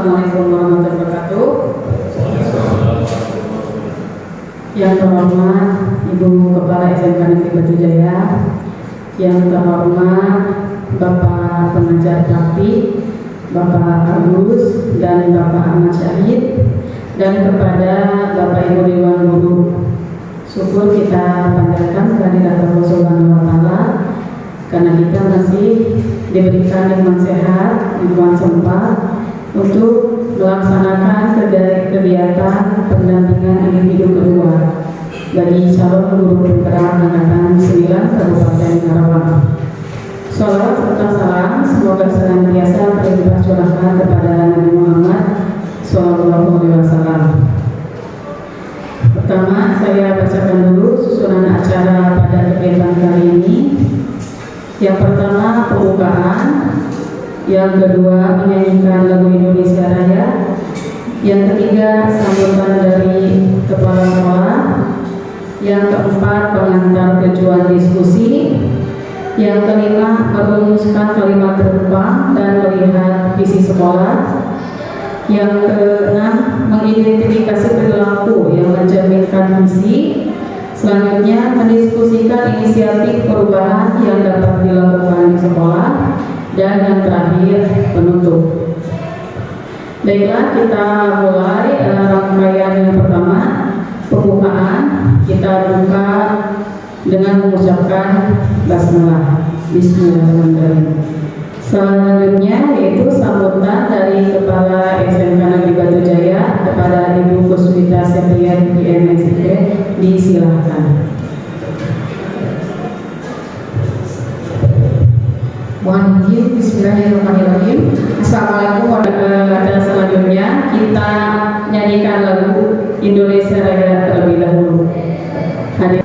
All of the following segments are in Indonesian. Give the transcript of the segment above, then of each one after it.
Assalamualaikum warahmatullahi wabarakatuh. Yang terhormat Ibu Kepala SMK Negeri Batujaya, yang terhormat Bapak Pengajar Praktik, Bapak Agus dan Bapak Ahmad Syahid, dan kepada Bapak Ibu Dewan Guru, syukur kita panjatkan kehadirat Allah Subhanahu wa Ta'ala karena kita masih diberikan nikmat sehat, nikmat sempat untuk melaksanakan kegiatan pendampingan individu kedua bagi calon guru bergerak angkatan 9 Kabupaten Karawang. Salawat serta salam semoga senantiasa tercurahkan kepada Nabi Muhammad SAW. Pertama, saya bacakan dulu susunan acara pada kegiatan kali ini. Yang pertama, pembukaan. Yang kedua, menyanyikan lagu Indonesia Raya. Yang ketiga, sambutan dari kepala sekolah. Yang keempat, pengantar tujuan diskusi. Yang kelima, merumuskan kalimat terdepan dan melihat visi sekolah. Yang keenam, mengidentifikasi perilaku yang mencerminkan visi. Selanjutnya, mendiskusikan inisiatif perubahan yang dapat dilakukan di sekolah. Dan yang terakhir, penutup. Baiklah, kita mulai rangkaian yang pertama, pembukaan. Kita buka dengan mengucapkan basmalah, Bismillahirrahmanirrahim. Selanjutnya yaitu sambutan dari Kepala SMK Negeri Batujaya kepada Ibu Kuswita Septrian IMSIP, disilakan. Mohon izin, Bismillahirrahmanirrahim. Assalamualaikum warahmatullahi wabarakatuh. Selanjutnya kita nyanyikan lagu Indonesia Raya terlebih dahulu. Hadir.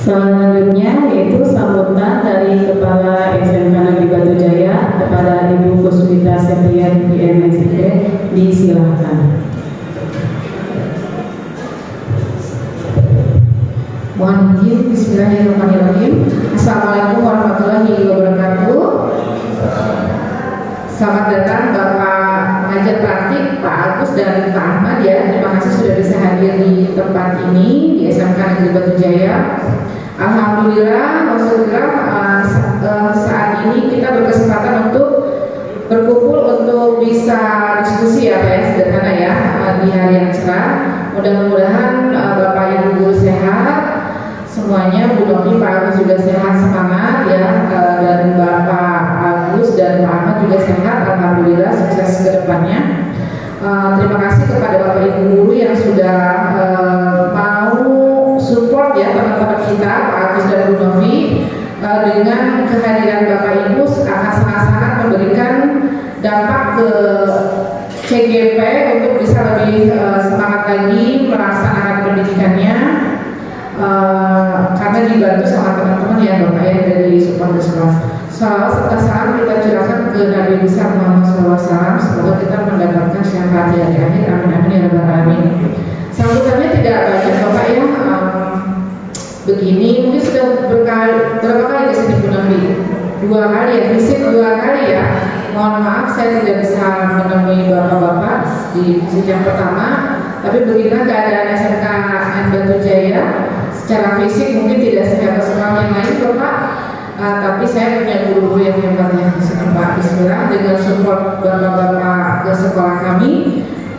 Selanjutnya yaitu sambutan dari Kepala SMK Negeri Batujaya kepada Ibu Kuswita Septrian IMSIP, disilakan. Mohon izin, Bismillahirrahmanirrahim. Assalamualaikum warahmatullahi wabarakatuh. Selamat datang Bapak Pengajar Praktik, Pak Agus dan Pak Ahmad ya. Terima kasih sudah bisa hadir di tempat ini di SMK Negeri Batujaya. Alhamdulillah, saat ini kita berkesempatan untuk berkumpul untuk bisa diskusi ya Pak ya, sederhana ya, di hari yang cerah. Mudah-mudahan Bapak Ibu guru sehat semuanya, Bu Novi, Pak Agus juga sehat, semangat ya, dan Bapak Agus dan Pak Ahmad juga sehat. Alhamdulillah, sukses ke depannya. Terima kasih kepada Bapak Ibu guru yang sudah mau support ya teman-teman kita, Pak Agus dan Bu Novi, dengan kehadiran Bapak Ibu akan sangat-sangat memberikan dampak ke CGP untuk bisa lebih semangat lagi melaksanakan pendidikannya, karena dibantu sama teman-teman ya Bapak ya dari support sekolah. Salawat serta salam kita curahkan ke Nabi besar Muhammad SAW. Semoga kita mendapatkan syafaat di hari akhir. Amin amin ya rabbal alamin. Sambutannya tidak banyak Bapak ya. Begini mungkin sudah berapa kali ke sini Bu Nabi? 2 kali ya, visit 2 kali ya. Mohon maaf saya tidak bisa menemui bapak-bapak di visit yang pertama. Tapi beginilah keadaan SMK Batujaya secara fisik mungkin tidak sehebat sekolah yang lain Bapak. tapi saya punya guru-guru yang hebat ya, Pak. Bismillah, dengan support bapak-bapak ke sekolah kami,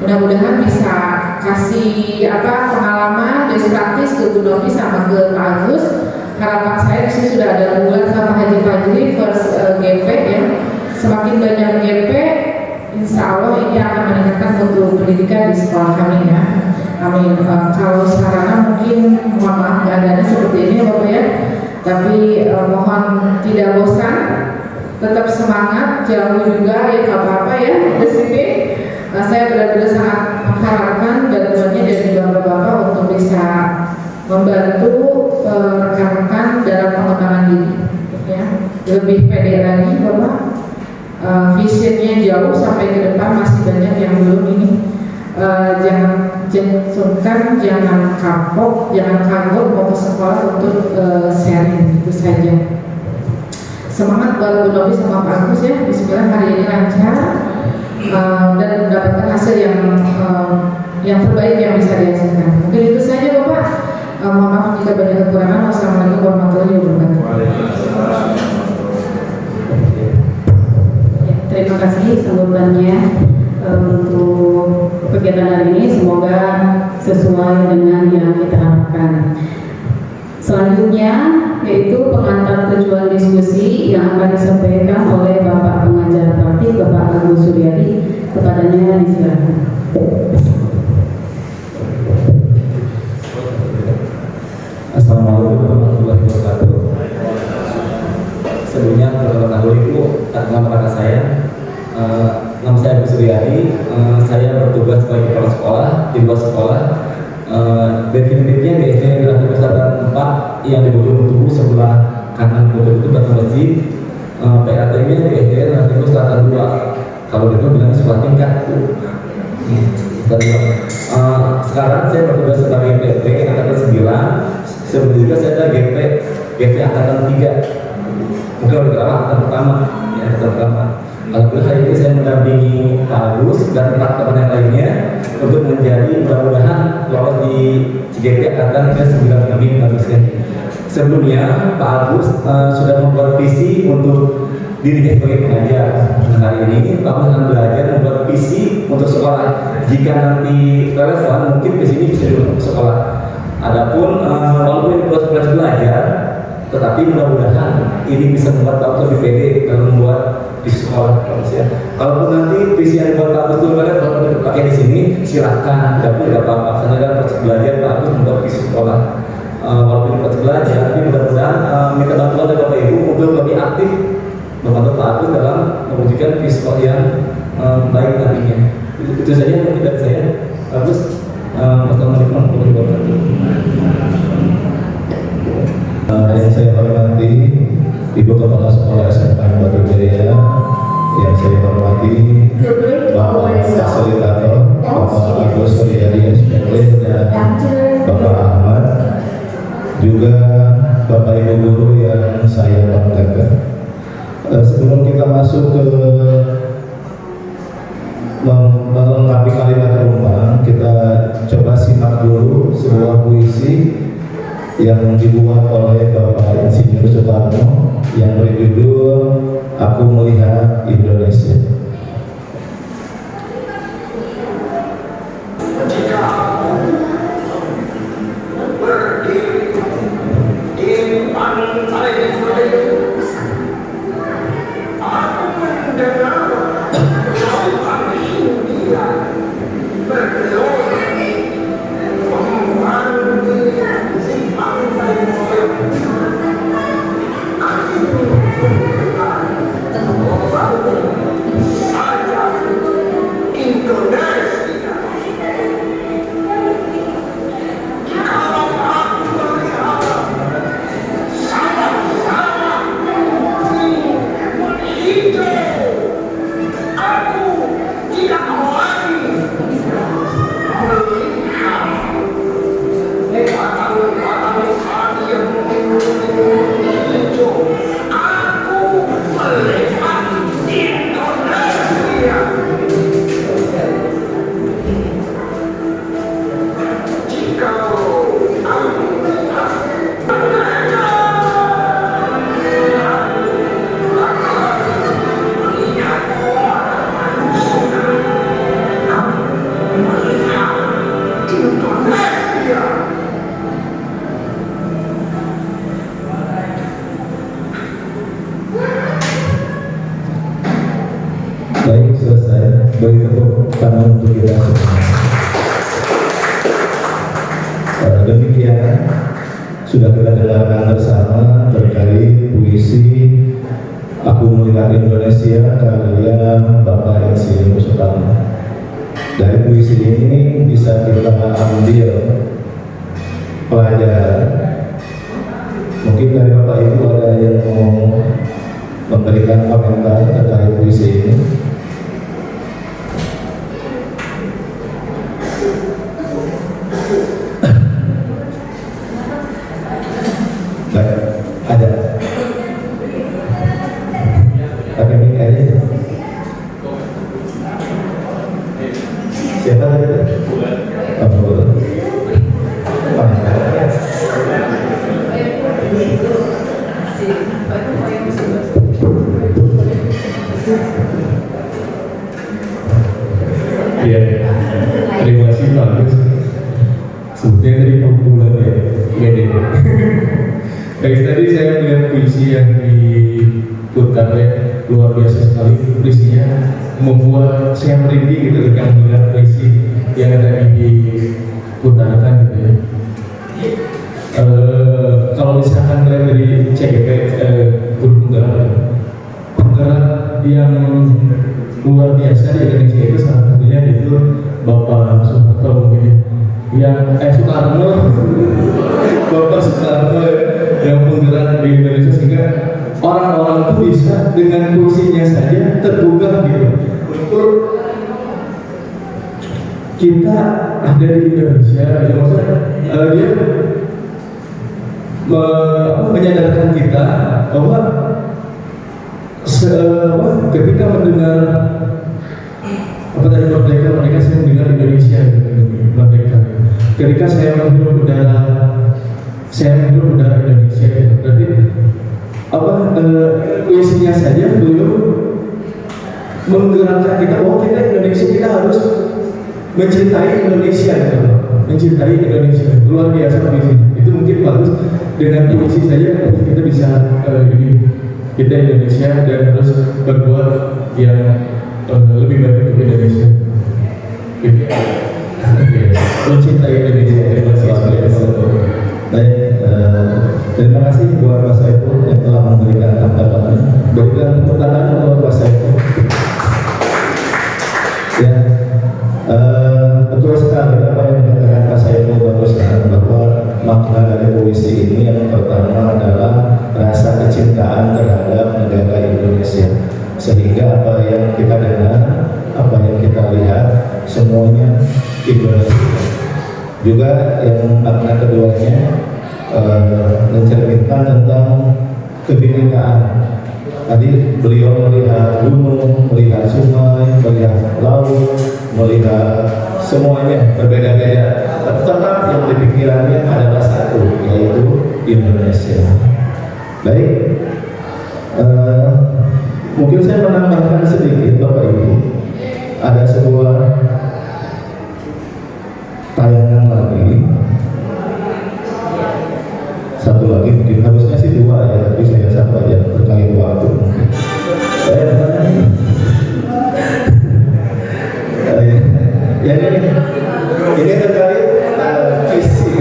mudah-mudahan bisa kasih pengalaman best praktis ke Bu Novi sama ke Pak Agus. Harapan saya di sini sudah ada bulan sama Haji Fajri first GP ya. Semakin banyak GP, insya Allah ini akan meningkatkan mutu pendidikan di sekolah kami ya. Amin. Kalau sarana mungkin mohon maaf nggak adanya seperti ini ya Bapak ya. Tapi mohon tidak bosan, tetap semangat, jauh juga ya nggak apa-apa ya di sini. Saya benar-benar sangat mengharapkan bantuannya dari bapak-bapak untuk bisa membantu rekan-rekan dalam pengembangan diri ya. Lebih pede lagi Bapak, visionnya jauh sampai ke depan, masih banyak yang belum ini. Jangan sungkan, jangan kapok, jangan kagok mau ke sekolah untuk sharing, itu saja. Semangat buat Bu Novi sama Pak Agus ya. Bismillah, hari ini lancar dan mendapatkan hasil yang terbaik yang bisa dihasilkan. Mungkin itu saja Bapak. Mohon maaf jika banyak kekurangan. Wassalamualaikum warahmatullahi wabarakatuh. Ya, terima kasih sambutannya untuk kegiatan hari ini. Semoga sesuai dengan yang kita harapkan. Selanjutnya yaitu pengantar tujuan diskusi yang akan disampaikan oleh Bapak Pengajar Praktik Bapak Agus Suryadi. Kepadanya disilakan. Assalamualaikum warahmatullahi wabarakatuh. Sebelumnya nama kakak saya, nama saya Agus Suryadi. Saya bertugas sebagai kepala sekolah di luar sekolah. Definitifnya di SD Negeri Nusantara 4 yang di Bogor Tubuh sebelah kanan Bogor itu Batu Masjid. PRT-nya di SD Negeri Nusantara 2. Kalau itu bilangnya sekolah tingkat. Sekarang saya bertugas sebagai PP angkatan 9. Sebelum juga saya ada GP angkatan 3. Mungkin oleh angkatan pertama, ya angkatan pertama. Alhamdulillah hari ini saya mendampingi Pak Agus dan 4 teman yang lainnya untuk menjadi mudah-mudahan lolos di CGP angkatan ke-9 kami harusnya. Sebelumnya Pak Agus sudah membuat visi untuk dirinya sebagai pengajar. Hari ini Pak Agus akan belajar membuat visi untuk sekolah. Jika nanti relevan, mungkin ke sini bisa dilakukan sekolah. Adapun walaupun ini proses belajar, tetapi mudah-mudahan ini bisa membuat Pak Agus lebih pede dalam membuat di sekolah. Kalaupun nanti visi yang buat Pak Agus itu kalau dipakai di sini, silahkan. Tapi tidak apa-apa. Karena dalam proses belajar Pak Agus membuat visi sekolah. Walaupun proses belajar, tapi mudah-mudahan minta bantuan dari Bapak Ibu untuk lebih aktif membantu Pak Agus dalam mewujudkan visi sekolah yang baik nantinya. Itu saja mungkin dari saya. Agus. Assalamualaikum warahmatullahi wabarakatuh. Yang saya hormati Ibu Kepala Sekolah SMK Batu Jaya, yang saya hormati Bapak Fasilitator Bapak Agus Suryadi SPL dan Bapak Ahmad, juga Bapak Ibu Guru yang saya banggakan. Sebelum kita masuk ke melengkapi kalimat rumah, kita coba simak dulu sebuah puisi yang dibuat oleh Bapak Insinyur Soekarno yang berjudul Aku Melihat Indonesia. Demikian sudah kita dengarkan bersama terkait puisi Aku Melihat Indonesia karya Bapak Insinyur Soekarno. Dari puisi ini bisa kita ambil pelajaran. Mungkin dari Bapak Ibu ada yang mau memberikan komentar terkait puisi ini. Baik, ada. Pakai mic aja. Siapa tadi? Oh, boleh. Ya, terima kasih Pak Agus. Sebetulnya dari populer ya, gede. Dari tadi saya melihat puisi yang diputar ya, luar biasa sekali. Puisinya membuat saya merinding gitu ketika melihat puisi yang ada diputarkan gitu ya. Kalau misalkan melihat dari CGP guru penggerak yang luar biasa di Indonesia itu salah satunya itu Bapak Soeharto mungkin yang Soekarno Bapak Soekarno yang penggerak di Indonesia sehingga orang-orang itu bisa dengan kursinya saja tergugah gitu untuk kita ada di Indonesia ya, maksudnya dia menyadarkan kita bahwa ketika mendengar apa tadi merdeka saya mendengar Indonesia merdeka. Ketika saya menghirup udara Indonesia berarti puisinya saja belum menggerakkan kita bahwa kita Indonesia, kita harus mencintai Indonesia gitu. Mencintai Indonesia luar biasa puisi itu mungkin bagus dengan puisi saja kita bisa kita Indonesia dan harus berbuat yang lebih baik untuk Indonesia. Mencintai Indonesia. Terima kasih. Baik, terima kasih buat Pak Saiful yang telah memberikan tanggapannya. Berikan tepuk tangan untuk Pak Saiful. Ya, betul sekali apa yang dikatakan Pak Saiful barusan bahwa makna dari puisi ini yang pertama adalah rasa kecintaan terhadap negara Indonesia, sehingga apa yang kita dengar, apa yang kita lihat semuanya Indonesia. Juga yang makna keduanya mencerminkan tentang kebinekaan. Tadi beliau melihat gunung, melihat sungai, melihat laut, melihat semuanya berbeda-beda. Tetap yang di pikirannya adalah satu, yaitu Indonesia. Baik, mungkin saya menambahkan sedikit Bapak Ibu. Ada sebuah tayangan lagi, satu lagi mungkin harusnya sih dua ya, tapi saya satu aja terkait waktu. Ini terkait visi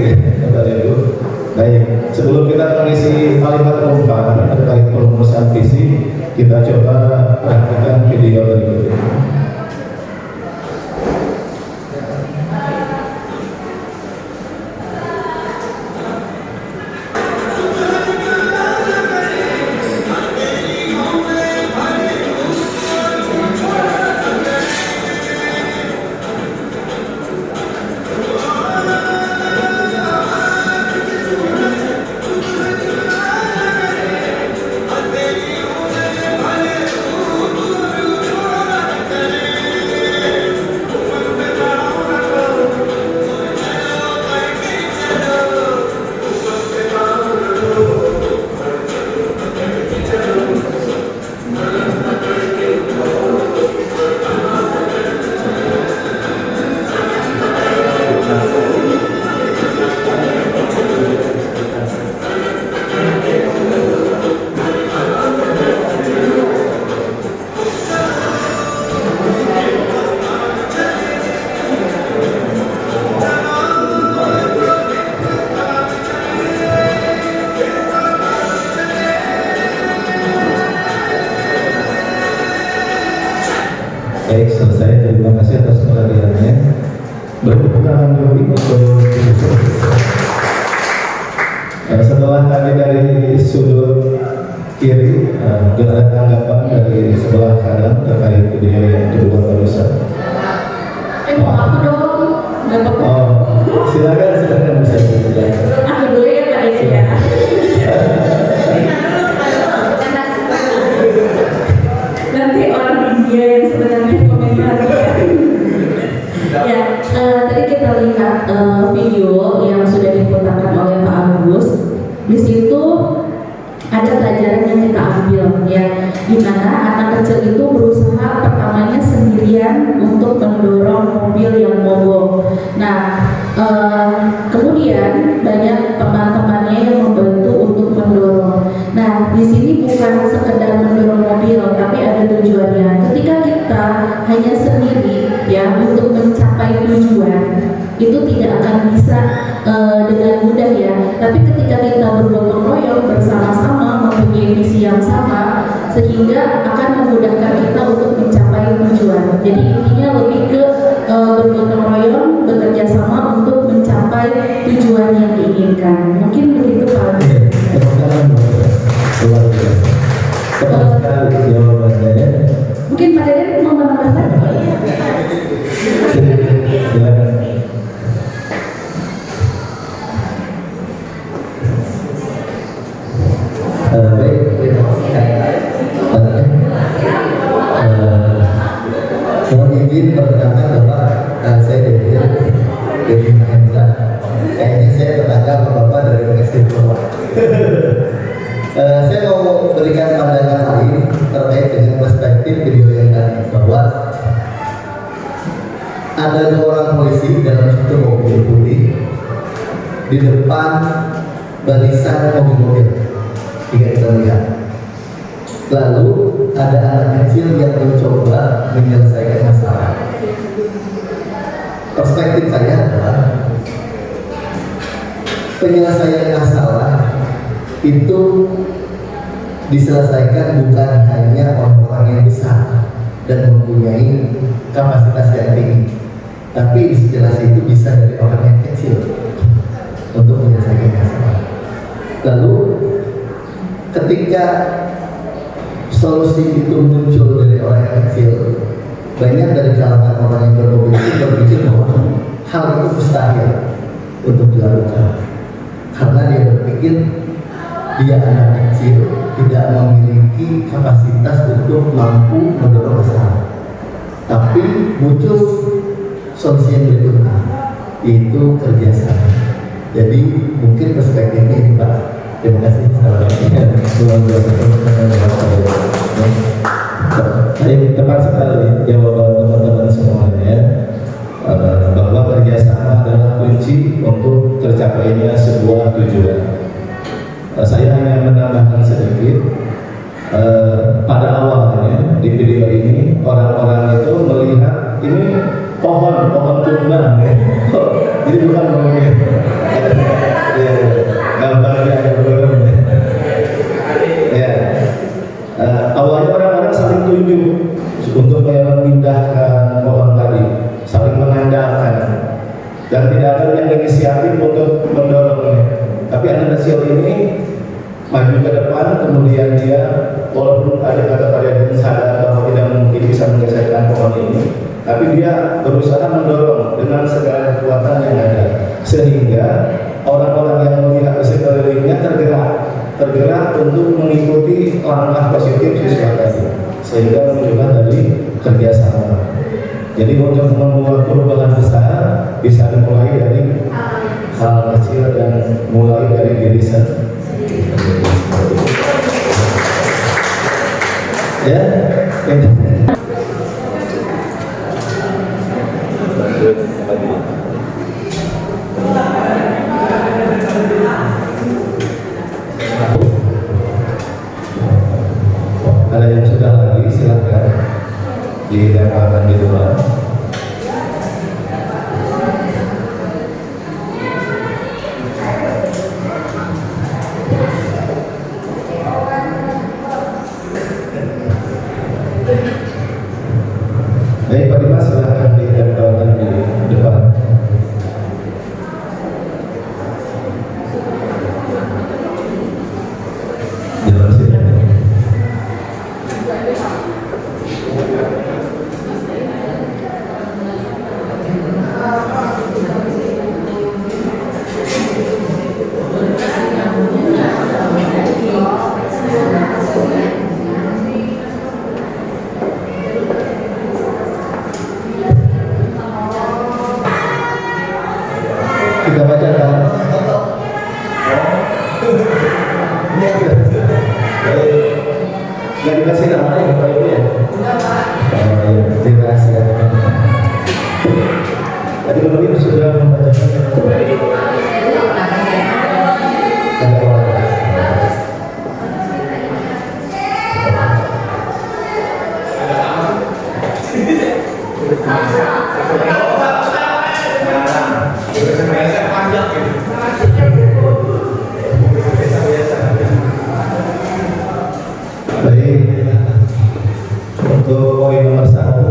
Bapak Ibu. Baik, sebelum kita mengisi kalimat pembukaan terkait perumusan visi, kita coba perhatikan video berikut ini. Setelah tadi dari sudut kiri, mungkin ada tanggapan dari sebelah kanan terkait video yang kedua barusan. Mau aku dong, nggak apa-apa. Oh, silakan bisa dijelaskan. Aku dulu ya Kak Desi ya. Nanti orang India yang sebenarnya komentar. Ya, tadi kita lihat video yang sudah diputarkan oleh Pak Agus. Di situ ada pelajaran yang kita ambil, ya, di mana anak kecil itu berusaha pertamanya sendirian untuk mendorong mobil yang mogok. Nah, kemudian banyak teman-temannya yang membantu untuk mendorong. Nah, di sini bukan sekedar mendorong mobil, tapi ada tujuannya. Ketika kita hanya sendiri, ya, untuk mencapai tujuan, itu tidak akan bisa dengan mudah, ya. Tapi ketika kita bergotong royong bersama-sama mempunyai visi yang sama, sehingga akan memudahkan kita untuk mencapai tujuan. Jadi intinya lebih ke bergotong royong, bekerja sama untuk mencapai tujuan yang diinginkan. Mungkin begitu Pak. Tepat sekali jawabannya. Mungkin Pak Deden mau menambahkan? Silakan. Mohon izin perkenalkan Bapak, saya Dedi Mahendra. Kayaknya saya tetangga sama Bapak dari Universitas Bapak. Saya mau berikan pandangan lain terkait dengan perspektif video yang tadi, bahwa ada 2 orang polisi dalam satu mobil putih di depan barisan mobil-mobil. Jika kita lihat, lalu ada anak kecil yang mencoba menyelesaikan masalah. Perspektif saya adalah penyelesaian masalah itu diselesaikan bukan hanya orang-orang yang besar dan mempunyai kapasitas yang tinggi, tapi inspirasi itu bisa dari orang yang kecil untuk menyelesaikan masalah. Lalu ketika solusi itu muncul dari orang yang kecil, banyak dari kalangan orang yang bermobil itu berpikir bahwa hal itu mustahil untuk dilakukan, karena dia berpikir dia anak kecil tidak memiliki kapasitas untuk mampu mendorong masalah. Tapi muncul solusi yang berikutnya, yaitu kerjasama. Jadi mungkin perspektifnya ini Pak. Terima kasih. Tepat sekali jawaban teman-teman semuanya, bahwa kerjasama adalah kunci untuk tercapainya sebuah tujuan. Saya hanya menambahkan sedikit. Pada awalnya di video ini orang-orang itu melihat ini pohon tumbang, jadi bukan mobil. Gambarnya belum. Ya, awalnya orang-orang saling tunjuk untuk memindahkan pohon tadi, saling mengandalkan, dan tidak ada yang inisiatif untuk mendorongnya. Tapi anak kecil ini maju ke depan, kemudian dia walaupun ada kata-kata yang sadar bahwa tidak mungkin bisa menyelesaikan pohon ini, tapi dia berusaha mendorong dengan segala kekuatan yang ada, sehingga orang-orang yang melihat sekelilingnya tergerak untuk mengikuti langkah positif siswa tadi, sehingga menunjukkan tadi kerjasama. Jadi untuk membuat perubahan besar bisa dimulai dari hal kecil dan mulai dari diri sendiri. Ya, ada yang sudah lagi silakan didapatkan di luar. Baik Pak Dimas, silakan didapatkan di depan. sih namanya Bapak Ibu ya? Oh ya, terima kasih ya. Tadi Bapak Ibu sudah membacakan baik. Untuk poin nomor 1,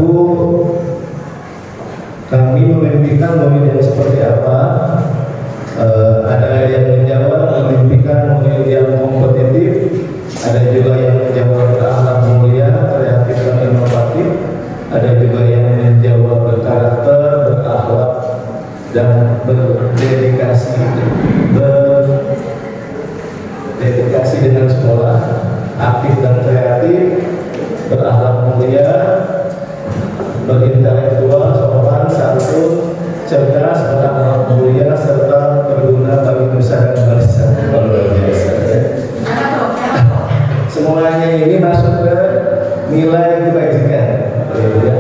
kami memimpikan mobil yang seperti apa? Ada yang menjawab memimpikan mobil yang kompetitif, ada juga yang menjawab berakhlak mulia, kreatif dan inovatif, ada juga yang menjawab berkarakter, berakhlak dan berdedikasi dengan sekolah, aktif dan kreatif, berakhlak mulia, berintelektual, sopan, santun, cerdas, berakhlak mulia, serta berguna bagi nusa dan bangsa. Luar biasa ya. Semuanya ini masuk ke nilai kebajikan, ya.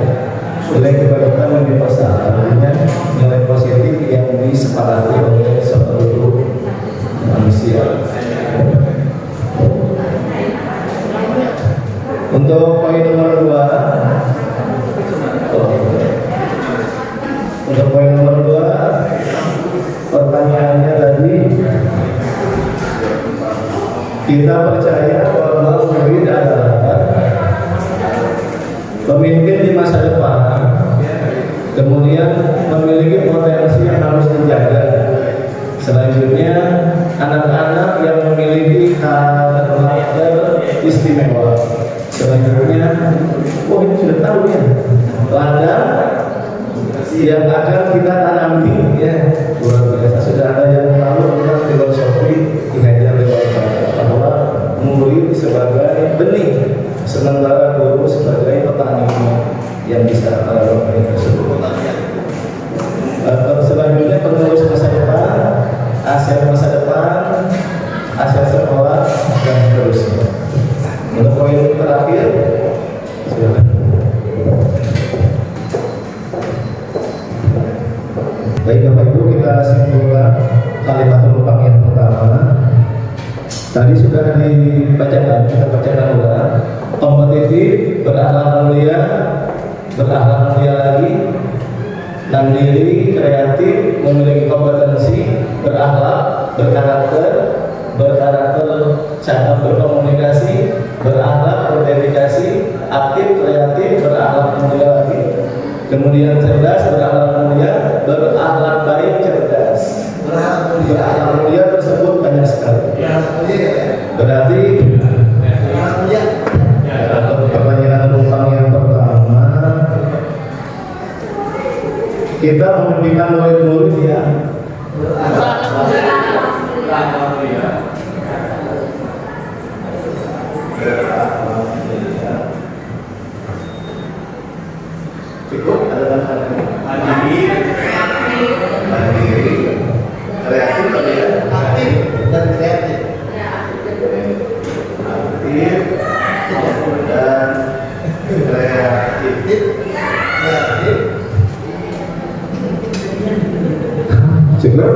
Nilai kebajikan universal, artinya nilai positif yang disepakati oleh seluruh manusia. Untuk poin nomor 2, pertanyaannya tadi, kita percaya bahwa murid adalah pemimpin di masa depan, kemudian memiliki potensi yang harus dijaga. Selanjutnya, anak-anak yang memiliki karakter istimewa. Selanjutnya, oh ini sudah tahu ya, ladang yang akan kita tanami ya. Luar biasa, sudah ada yang tahu tentang filosofi Ki Hajar Dewantara bahwa murid sebagai benih, sementara guru sebagai petani yang bisa melakukan tersebut. Selanjutnya, penerus masa depan, aset masa depan, aset sekolah dan seterusnya. Untuk poin terakhir, silakan. Baik Bapak Ibu, kita simpulkan kalimat penumpang yang pertama. Tadi sudah dibacakan, kita bacakan ulang. Kompetitif, berakhlak mulia lagi, mandiri, kreatif, memiliki kompetensi, berakhlak, berkarakter, cara berkomunikasi, berakhlak, berdedikasi, aktif, kreatif, berakhlak mulia lagi, kemudian cerdas, berakhlak mulia, berakhlak baik, cerdas. Berakhlak mulia tersebut banyak sekali. Berarti pertanyaan penumpang yang pertama, kita memimpikan murid-murid yang cukup, ada tambahan mandiri, kreatif, aktif dan kreatif, cukup.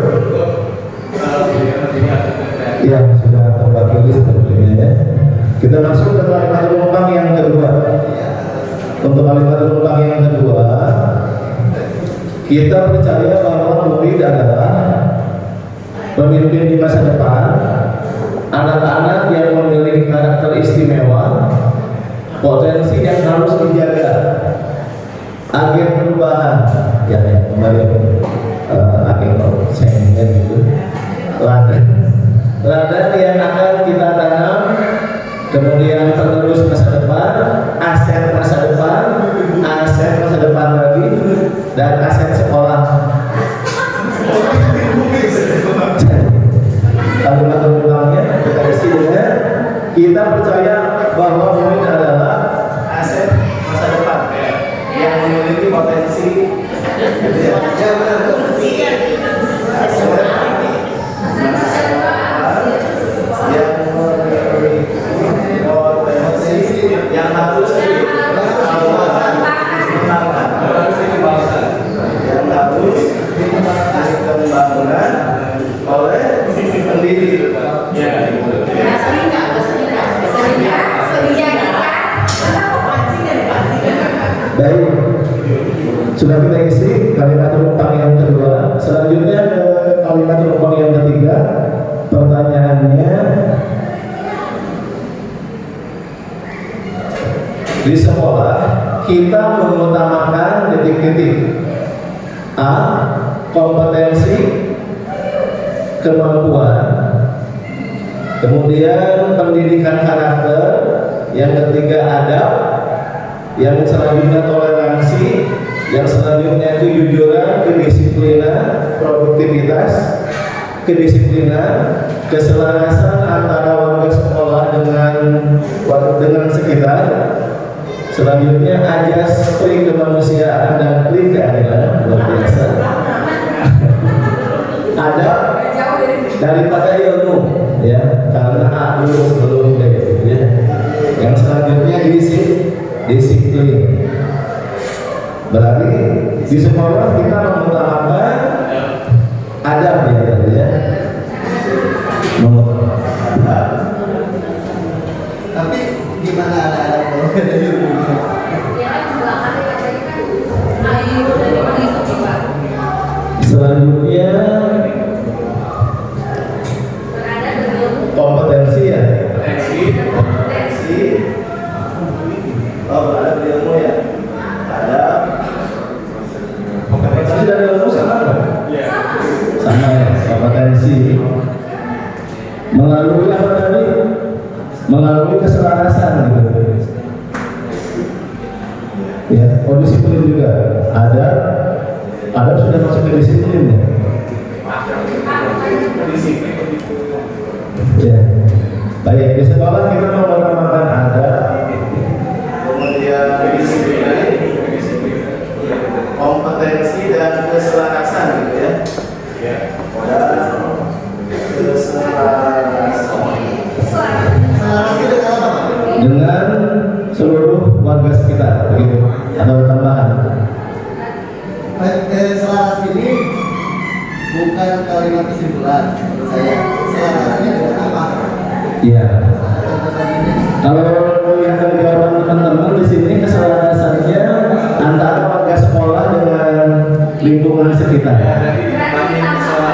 Ya, sudah terwakili sebetulnya ya. Kita masuk ke kalimat penumpang yang kedua. Untuk kalimat penumpang yang kedua, kita percaya bahwa murid adalah pemimpin di masa depan, anak-anak yang memiliki karakter istimewa, potensi yang harus dijaga, agen perubahan, ya kembali agen saya gitu, ladang yang akan kita tanam, kemudian penerus masa depan, aset masa depan lagi, dan aset sekolah. Kalimat penumpangnya kita isi dengan kita percaya bahwa murid adalah aset masa depan yang memiliki potensi yang pendiri. Baik, sudah kita isi kalimat rumpang yang kedua. Selanjutnya ke kalimat rumpang yang ketiga. Pertanyaannya, di sekolah kita mengutamakan titik-titik. A. Kompetensi, kemampuan. Kemudian pendidikan karakter. Yang ketiga adab. Yang selanjutnya toleransi. Yang selanjutnya kejujuran, kedisiplinan, produktivitas, kedisiplinan, keselarasan antara warga sekolah dengan sekitar. Selanjutnya ajas pri kemanusiaan dan pri keadilan. Luar biasa. Ada daripada ilmu, ya, karena A dulu sebelum D, ya. Yang selanjutnya disiplin. Berarti di sekolah kita mengutamakan adab, ya. Tapi gimana ada kalau ada ilmu? Selanjutnya kompetensi, ya. Kompetensi. Oh, ada ilmu, ya. Ada kompetensi dan ilmu sama kan? Sama, ya. Kompetensi melalui apa tadi? Melalui keselarasan, gitu. Ya, disiplin juga ada sudah masuk ke disiplin, ya. Ya. Baik, di sekolah kita mengutamakan adab, kemudian disiplin, kompetensi dan keselarasan, gitu, ya. Dan keselarasan dengan seluruh warga sekitar, begitu. Atau tambahan? Selaras ini bukan kalimat kesimpulan menurut saya. Selarasnya dengan apa? Iya. Kalau yang dari jawaban teman-teman di sini keselarasannya antara warga sekolah dengan lingkungan sekitar.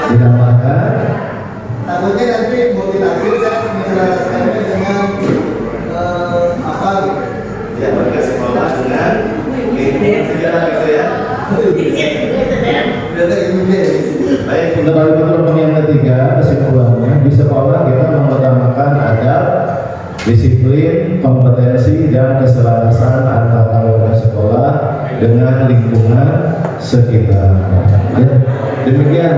Ditambahkan. Takutnya nanti multitafsir saya menjelaskannya dengan apa gitu. Ya, warga sekolah dengan lingkungan sekitar, gitu, ya. Baik, untuk kalimat yang ketiga, kesimpulannya di sekolah kita mengutamakan adab, disiplin, kompetensi, dan keselarasan antara warga sekolah dengan lingkungan sekitar. Ya, demikian.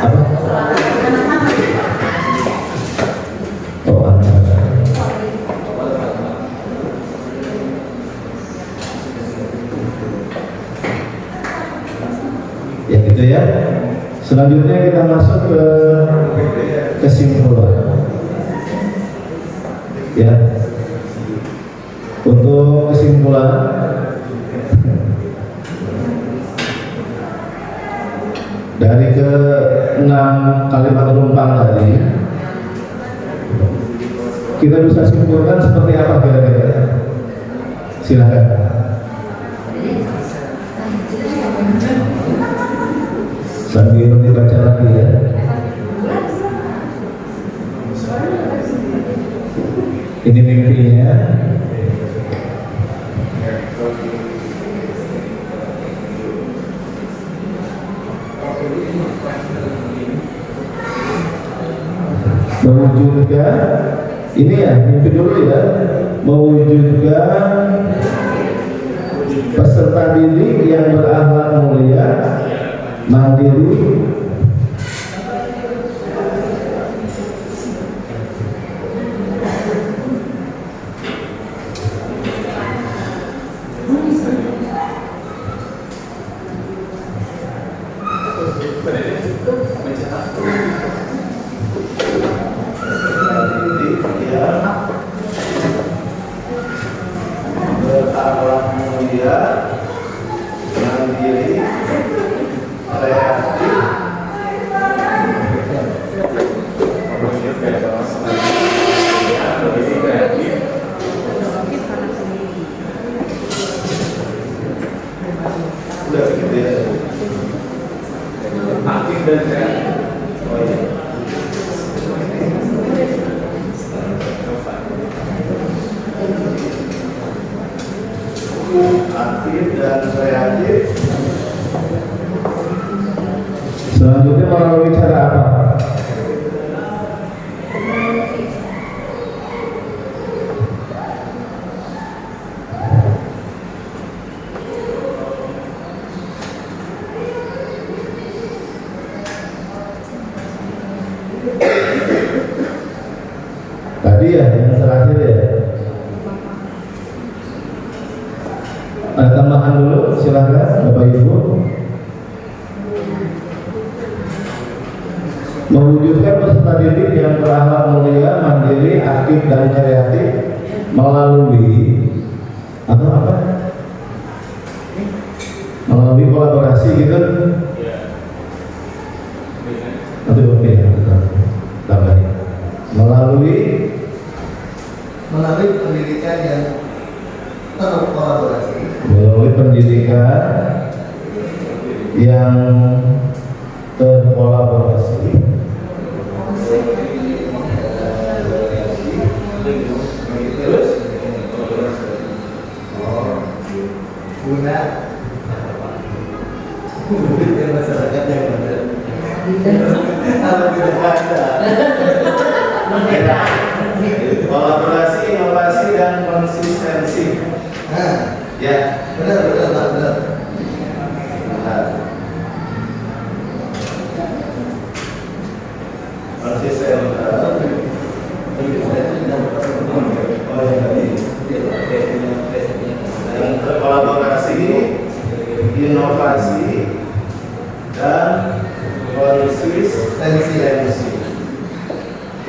Apa? Oh, ya, gitu, ya. Selanjutnya kita masuk ke kesimpulan. Ya. Untuk kesimpulan, dari ke-6 kalimat rumpang tadi, kita bisa simpulkan seperti apa kira-kira? Silakan. Sambil dibaca lagi, ya. Ini mimpinya. Mewujudkan, ini ya, mimpi dulu, ya. Mewujudkan peserta didik yang berakhlak mulia, mandiri, berakhlak mulia, mandiri, kreatif, Tadi ya yang terakhir ya. Ada tambahan dulu, silakan Bapak Ibu. Mewujudkan peserta didik yang berakhlak mulia, mandiri, aktif dan kreatif melalui apa? Melalui kolaborasi gitu. Nanti oke ya, tambahin. Melalui pendidikan yang terkolaborasi. Melalui pendidikan yang terkolaborasi. Terus guna masyarakat yang benar. Kalau tidak ada Kolaborasi, inovasi dan konsistensi. Ya, benar. konsisten. Yang terkolaborasi, inovasi dan konsistensi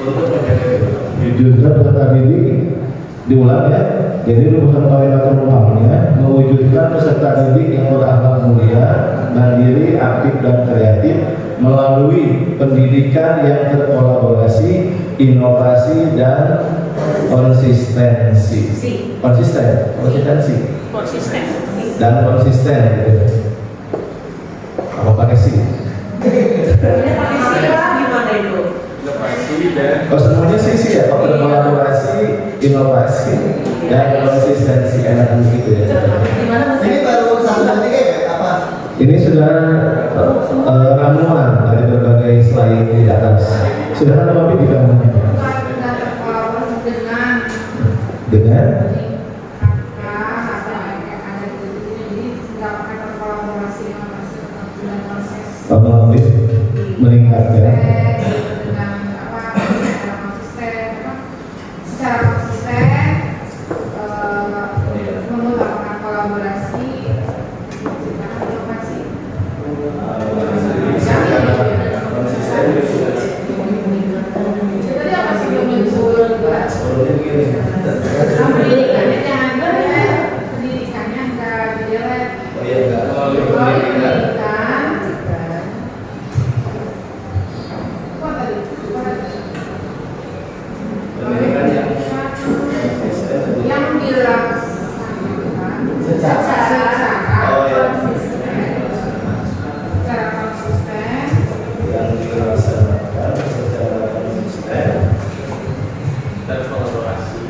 untuk menjadi wujudkan peserta didik. Diulang ya, jadi rumusan kalimat penumpangnya mewujudkan peserta didik yang berakhlak mulia, mandiri, aktif dan kreatif melalui pendidikan yang terkolaborasi, inovasi dan konsistensi. Konsistensi dan konsisten gitu. Apa pakai sih? Oh, semuanya sih ya, kolaborasi, inovasi dan konsistensi, enak begitu ya. Ini baru satu tiga ya? Apa? Ini sudah ramuan dari berbagai slide di atas. Sudah ada tapi di kamunya. Dengan lebih meningkatkan secara konsisten mengutamakan kolaborasi dan inovasi. Jadi apa sih yang pendidikannya jangan jelek, pendidikannya enggak jelek. Yang dilaksanakan secara konsisten yang dilaksanakan secara konsisten dan kolaborasi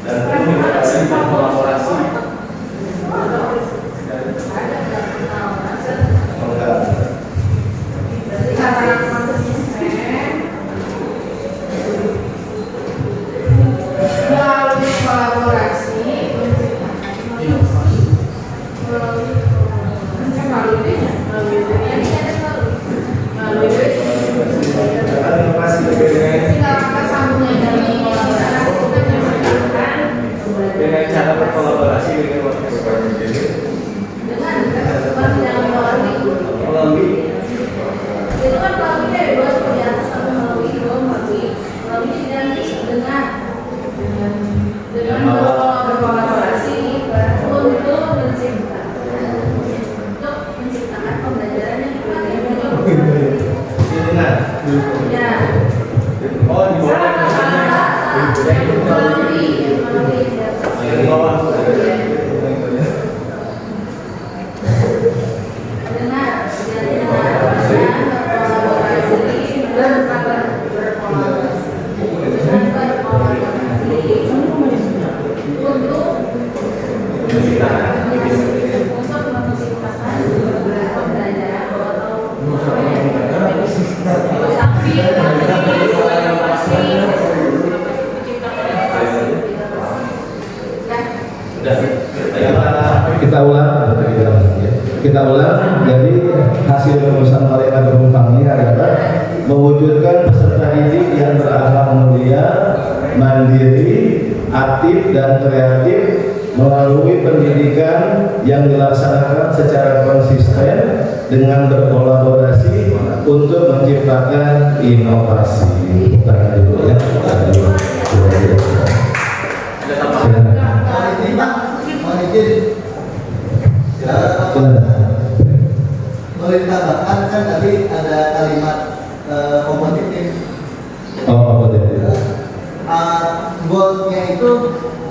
dan komunikasi dan kolaborasi. melalui kolaborasi dengan cara berkolaborasi dengan warga melalui itu kan melalui dari dua seperti atas sama melalui dengan berkolaborasi untuk menciptakan pembelajaran yang ya oh di bawah Kita ulang, jadi hasil rumusan mereka penumpangnya adalah mewujudkan peserta didik yang berakhlak mulia, mandiri, aktif dan kreatif melalui pendidikan yang dilaksanakan secara konsisten dengan berkolaborasi untuk menciptakan inovasi. Bukan dulu ya. Boleh ditambahkan kan tadi ada kalimat kompetitif. Oh, kompetitif. Goalnya itu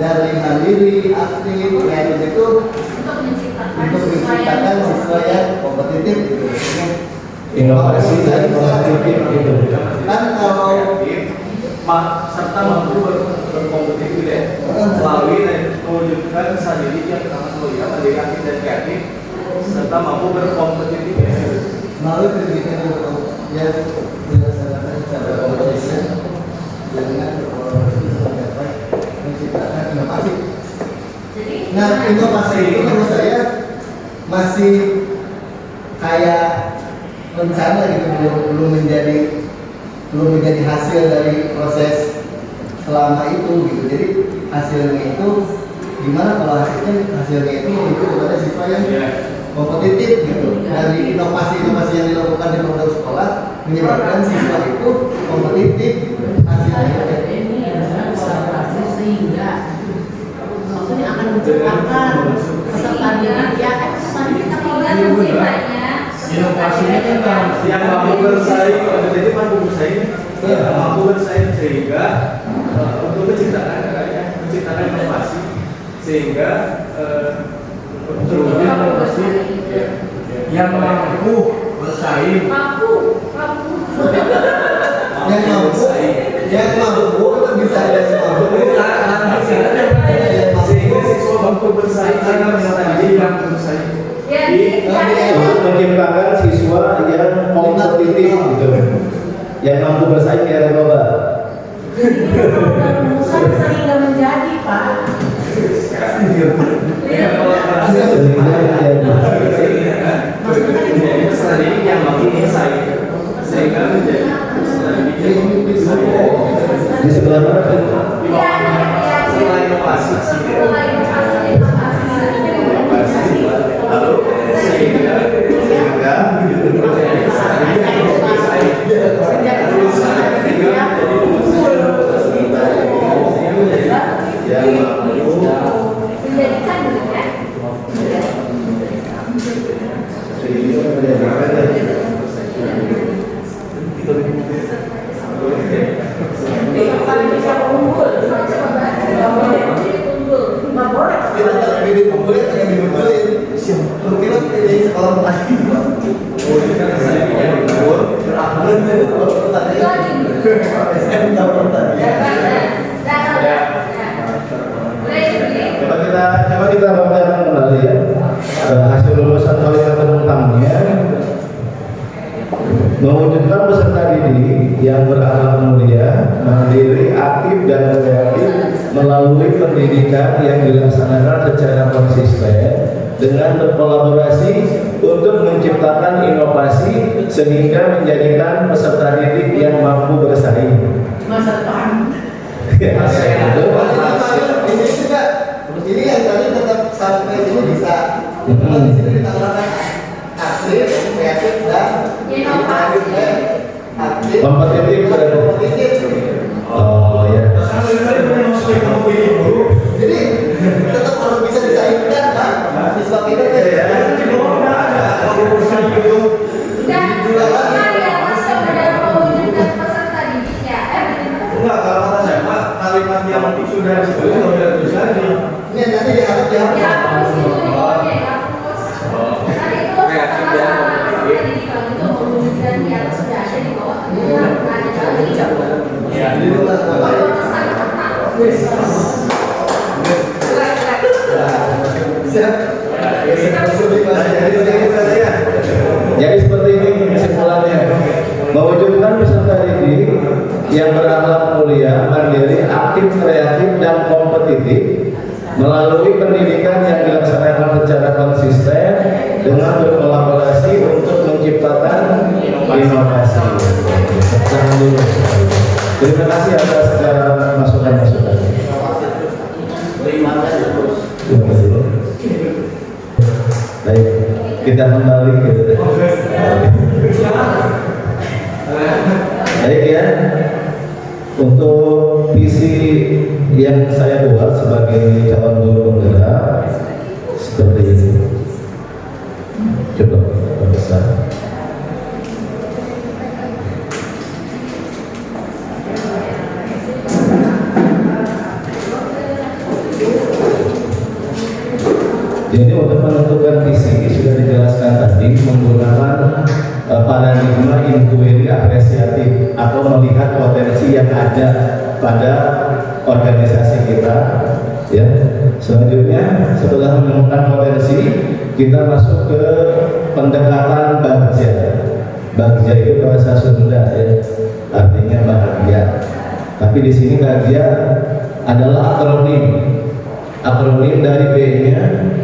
dari mandiri, aktif, kreatif itu untuk menciptakan siswa yang kompetitif gitu. Inovasi dan kompetitif gitu. Kan kalau serta mampu berkompetisi ya, melalui mewujudkan sendiri yang sangat mulia, mandiri, aktif dan kreatif, serta mampu berkompetisi melalui pendidikan yang dilaksanakan secara konsisten dengan berkolaborasi untuk mencapai menciptakan inovasi. Nah, inovasi itu menurut saya masih kayak rencana gitu, belum menjadi hasil dari proses selama itu gitu. Jadi hasilnya itu gimana kalau hasilnya itu untuk kepada siswa yang kompetitif gitu. Dari inovasi-inovasi yang dilakukan di produk sekolah menyebabkan siswa itu kompetitif gitu. Hasilnya sehingga maksudnya akan menciptakan peserta didik inovasinya kan yang mampu bersaing, kompetitif mampu bersaing, mampu bersaing sehingga untuk menciptakan inovasi sehingga terwujud inovasi yang mampu bersaing, yang mampu itu bisa ada sehingga siswa mampu bersaing dengan tadi yang bersaing. Untuk menciptakan siswa yang kompetitif gitu, yang mampu bersaing di era global. sehingga menjadi Pak. Sering yang mampu bersaing sehingga menjadi Di sebelah mana? setelah inovasi lalu sehingga yang mampu Coba kita bacakan kembali ya hasil lulusan kualitas penumpangnya. Mewujudkan peserta didik yang berakhlak mulia, mandiri, aktif dan kreatif melalui pendidikan yang dilaksanakan secara konsisten dengan berkolaborasi untuk menciptakan inovasi sehingga menjadikan peserta didik yang mampu bersaing. Masa depan. ini juga ini yang tadi tetap sampai ini bisa di sini ditambahkan aktif, kreatif dan aktif, Kompetitif. Oh ya. Jadi tetap harus bisa disaingkan kan siswa kita enggak, kalau kata saya Pak, kalimat yang sudah disebut tidak bisa ini nanti dihapus. Jadi seperti ini kesimpulannya, mewujudkan peserta didik yang berakhlak mulia, mandiri, aktif, kreatif dan kompetitif melalui pendidikan yang dilaksanakan secara konsisten dengan berkolaborasi untuk menciptakan inovasi. Jangan dulu. Terima kasih atas segala masukan-masukan. Terima kasih. Baik, kita kembali gitu. Baik ya. Untuk visi yang saya buat sebagai calon guru penggerak seperti ini. Coba besar. Jadi untuk menentukan visi sudah dijelaskan tadi menggunakan paradigma inquiry apresiatif atau melihat potensi yang ada pada organisasi kita. Ya. Selanjutnya setelah menemukan potensi, kita masuk ke pendekatan bagja. Bagja itu bahasa Sunda ya, artinya bahagia. Tapi di sini bagja adalah akronim. Akronim dari B-nya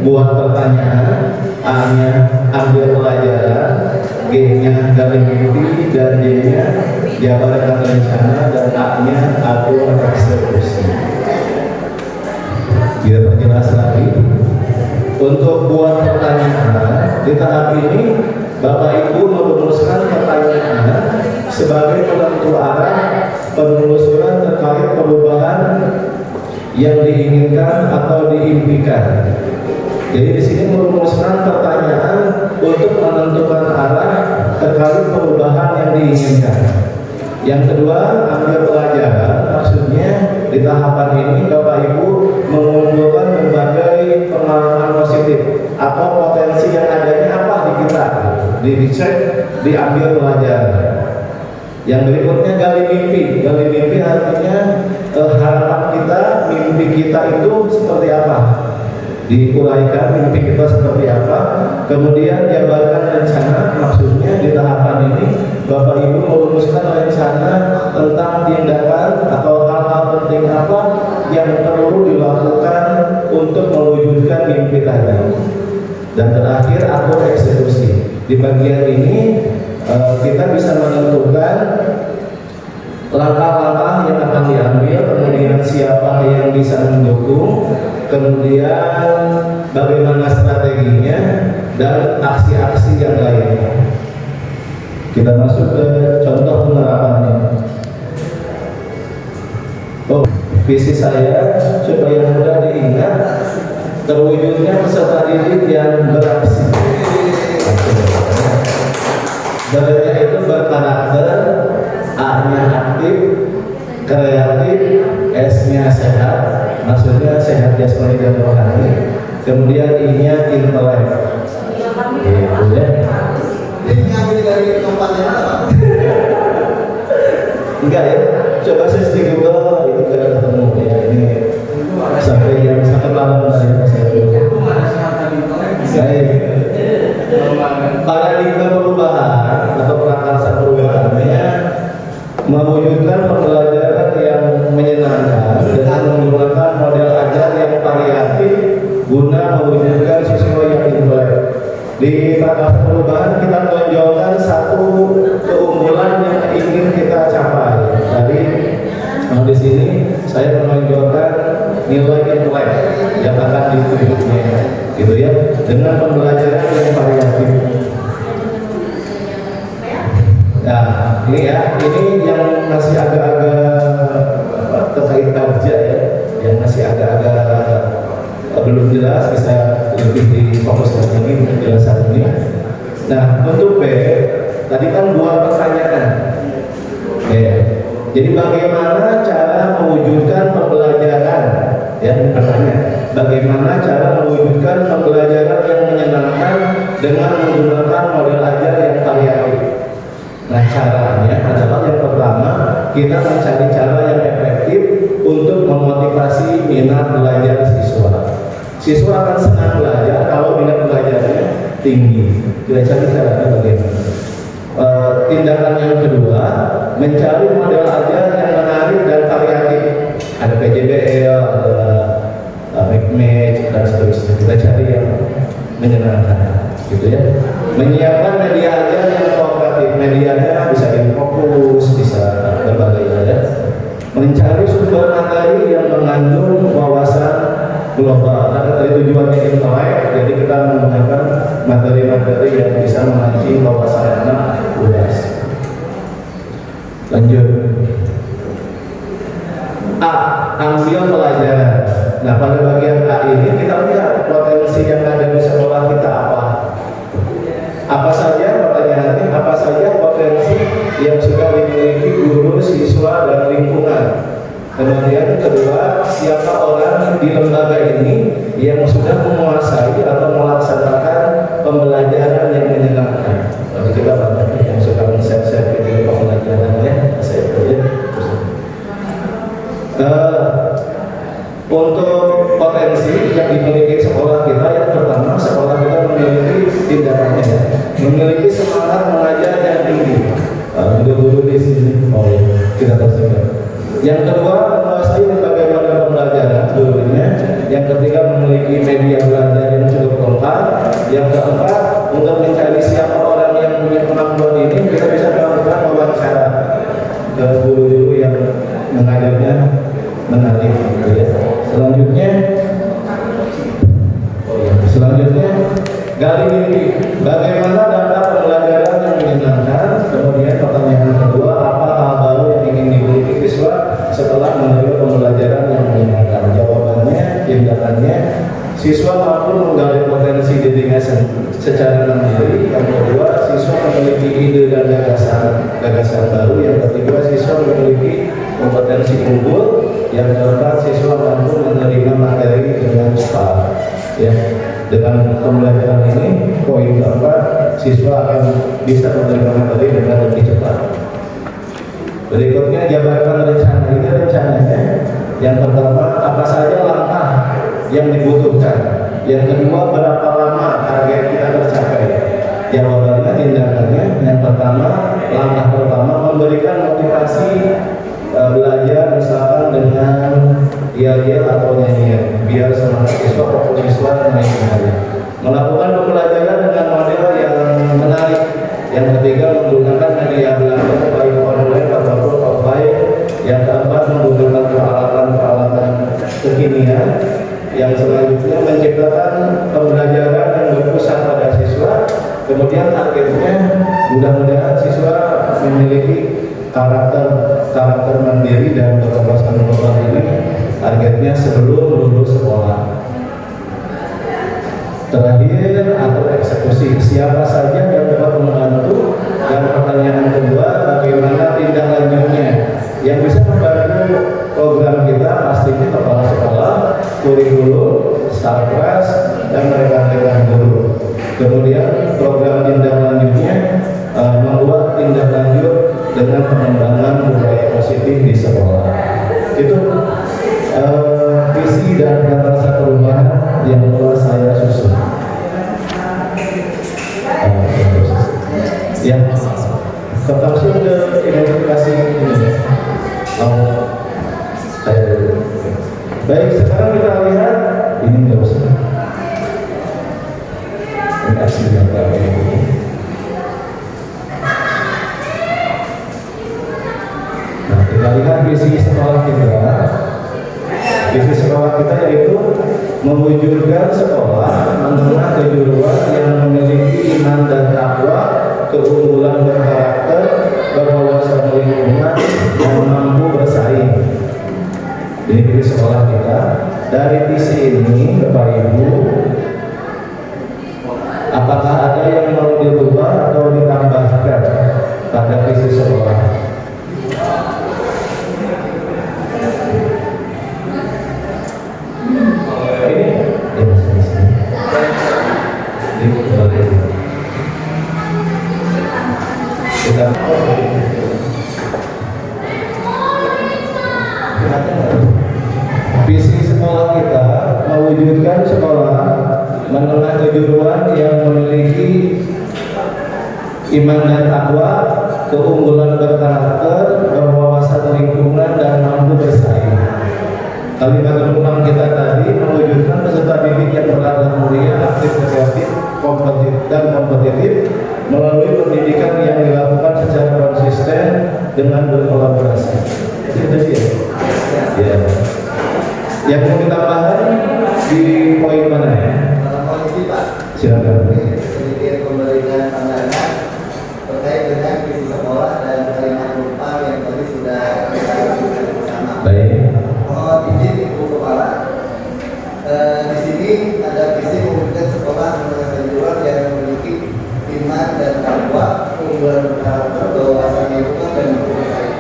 buat pertanyaan, A-nya ambil pelajaran, G-nya gali mimpi, dan D-nya jabarkan rencana, dan A-nya atur eksekusi. Kita perjelas lagi. Untuk buat pertanyaan di tahap ini, Bapak Ibu merumuskan pertanyaan sebagai penentu arah penelusuran terkait perubahan yang diinginkan atau diimpikan. Jadi di sini merumuskan pertanyaan untuk menentukan arah terkait perubahan yang diinginkan. Yang kedua, ambil pelajaran. Maksudnya di tahapan ini Bapak Ibu mengumpulkan berbagai pengalaman positif atau potensi yang adanya apa di kita, dicek, diambil pelajaran. Yang berikutnya gali mimpi. Gali mimpi artinya harapan kita, mimpi kita itu seperti apa, diuraikan mimpi kita seperti apa. Kemudian jabarkan rencana. Maksudnya di tahapan ini Bapak Ibu merumuskan rencana tentang tindakan atau hal-hal penting apa yang perlu dilakukan untuk mewujudkan mimpi tadi. Dan terakhir atur eksekusi. Di bagian ini kita bisa menentukan langkah-langkah yang akan diambil, kemudian siapa yang bisa mendukung, kemudian bagaimana strateginya, dan aksi-aksi yang lainnya. Kita masuk ke contoh penerapannya. Oh, visi saya supaya mudah diingat, terwujudnya peserta didik yang beraksi. Berarti itu berkarakter, A-nya aktif, kreatif, S-nya sehat, maksudnya sehat jasmani dan rohani. Kemudian I-nya intelek. Gitu ya. Ini ngambil dari tempatnya apa? Enggak ya, coba saya di Google itu tidak ketemu ya. Ini sampai malam saya paradigma perubahan atau prakarsa perubahannya mewujudkan pembelajaran yang menyenangkan dengan menggunakan model ajar yang variatif guna mewujudkan siswa yang intelek. Di prakarsa perubahan kita menonjolkan satu keunggulan yang ingin kita capai. Jadi di sini saya menonjolkan nilai intelek yang akan ditujuknya, gitu ya, dengan pembelajaran yang variatif. Nah, ini ya, ini yang masih agak-agak terkait kerja ya, yang masih agak-agak belum jelas, bisa lebih difokuskan lagi untuk penjelasan ini. Nah, untuk B, tadi kan buat pertanyaan. Ya. Jadi bagaimana cara mewujudkan pembelajaran? Ya, pertanyaan. Bagaimana cara mewujudkan pembelajaran yang menyenangkan dengan menggunakan model ajar yang variatif? Nah, caranya adalah yang pertama, kita mencari cara yang efektif untuk memotivasi minat belajar siswa. Siswa akan senang belajar kalau minat belajarnya tinggi. Kita cari caranya bagaimana. Tindakan yang kedua, mencari model ajar yang menarik dan variatif. Ada PJBL, ada Make dan seterusnya. Kita cari yang menyenangkan. gitu ya. Menyiapkan media aja yang kooperatif, medianya bisa Infokus, bisa berbagai ya. Mencari sumber materi yang mengandung wawasan global. Karena tadi tujuannya intelek, jadi kita menggunakan materi-materi yang bisa memancing wawasan anak luas. Lanjut. A. Ambil pelajaran. Nah, pada bagian A ini kita lihat potensi yang ada di sekolah kita apa. Apa saja pertanyaannya, apa saja potensi yang sudah dimiliki guru, siswa, dan lingkungan. Kemudian kedua, siapa orang di lembaga ini yang sudah menguasai atau melaksanakan pembelajaran yang menyenangkan. Lalu kita banyak yang sudah men-share video pembelajarannya, saya lihat. Untuk potensi yang dimiliki sekolah kita, yang pertama sekolah kita memiliki tindakannya, memiliki semangat mengajar yang tinggi. Guru-guru di sini, kita tersebut. Yang kedua, menguasai bagaimana pembelajaran gurunya. Yang ketiga, memiliki media belajar yang cukup lengkap. Yang keempat, untuk mencari siapa orang yang punya kemampuan ini, kita bisa melakukan wawancara ke guru-guru yang mengajarnya menarik, gitu ya. Selanjutnya gali mimpi. Bagaimana data pembelajaran yang menyenangkan? Kemudian pertanyaan kedua, apa hal baru yang ingin dimiliki siswa setelah menerima pembelajaran yang menyenangkan? Jawabannya, tindakannya, siswa mampu menggali potensi dirinya secara mandiri. Yang kedua, siswa memiliki ide dan gagasan baru. Yang ketiga, siswa memiliki kompetensi unggul. Yang keempat, siswa mampu menerima materi dengan cepat. Ya, dengan pembelajaran ini, poin keempat, siswa akan bisa menerima materi dengan lebih cepat. Berikutnya, jabarkan rencana. Ini rencananya. Yang pertama, apa saja langkah yang dibutuhkan. Yang kedua, berapa lama target kita tercapai. Jawabannya, tindakannya. Yang pertama, langkah pertama, memberikan motivasi belajar misalkan dengan yel-yel atau nyanyian biar semangat siswa fokus siswa naik kembali. Melakukan pembelajaran dengan model yang menarik. Yang ketiga, menggunakan media belajar baik online ataupun offline. Yang keempat, menggunakan peralatan kekinian. Yang selanjutnya, menciptakan pembelajaran yang berpusat pada siswa. Kemudian targetnya, mudah-mudahan siswa memiliki karakter mandiri dan berwawasan global ini. Targetnya sebelum lulus sekolah. Terakhir, atau eksekusi, siapa saja yang dapat membantu. Dan pertanyaan kedua, bagaimana tindak lanjutnya? Yang bisa membantu program kita pastinya kepala sekolah, kurikulum, staff kelas, dan rekan-rekan guru. Kemudian program tindak lanjutnya membuat tindak lanjut dengan pengembangan budaya positif di sekolah. Itu visi dan kata perubahan yang telah saya susun. Ya, langsung ke identifikasi ini. Baik, sekarang kita lihat ini nggak usah. Ini aslinya berapa ini? Nah, kita lihat visi sekolah kita. Visi sekolah kita yaitu mewujudkan sekolah menengah kejuruan yang memiliki iman dan takwa, keunggulan berkarakter, berwawasan lingkungan, dan mampu bersaing. Ini visi sekolah kita. Dari visi ini, Bapak Ibu, apakah ada yang mau dirubah atau ditambahkan pada visi sekolah? Visi sekolah kita mewujudkan sekolah menengah kejuruan yang memiliki iman dan takwa, keunggulan berkarakter, berwawasan lingkungan, dan mampu bersaing. Kalimat penumpang kita tadi mewujudkan peserta didik yang berakhlak mulia, aktif, kreatif, kompetitif, dan dengan berkolaborasi. Itu tadi ya. Ya. Yang mau ditambahkan di poin mana ya? Polisi Pak. Silakan. Sedikit memberikan pandangan terkait dengan visi sekolah dan kalimat lupa yang tadi sudah kita lakukan bersama. Baik. Mohon izin Ibu Kepala. Di sini ada visi mewujudkan sekolah menengah kejuruan yang memiliki iman dan takwa, keunggulan berkarakter, kewawasan lingkungan dan berbaik.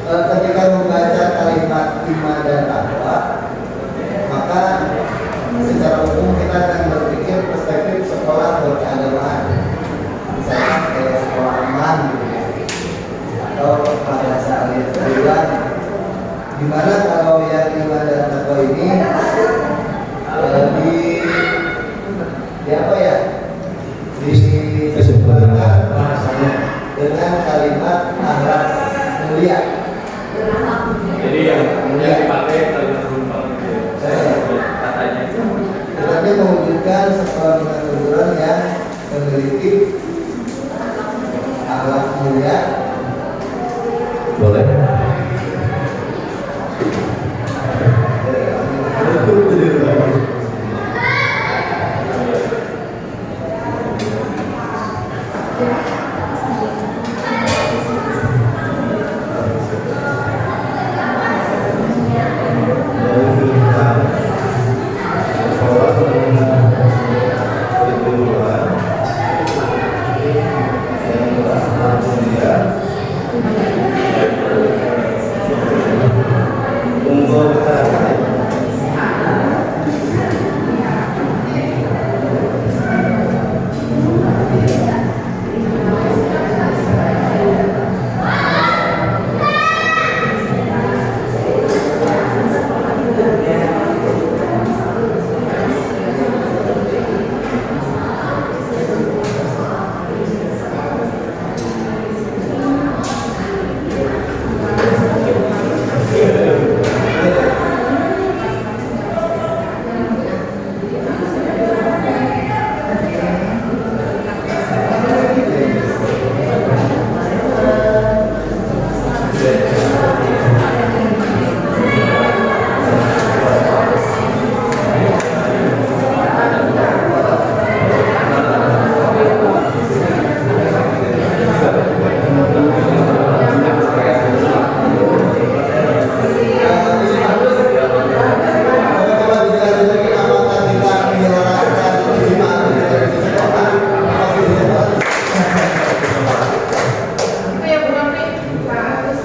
Ketika membaca kalimat iman dan takwa, maka secara umum kita akan berpikir perspektif sekolah berkeagamaan, misalnya kayak sekolah aman gitu ya, atau madrasah al-Islam. Dimana kalau yang iman dan takwa ini di apa ya, disebutkan dengan kalimat akhlak mulia. Jadi yang dipakai kalimat rumpah katanya. Tetapi mewujudkan sekolah dengan kejuruan yang memiliki akhlak mulia. Boleh.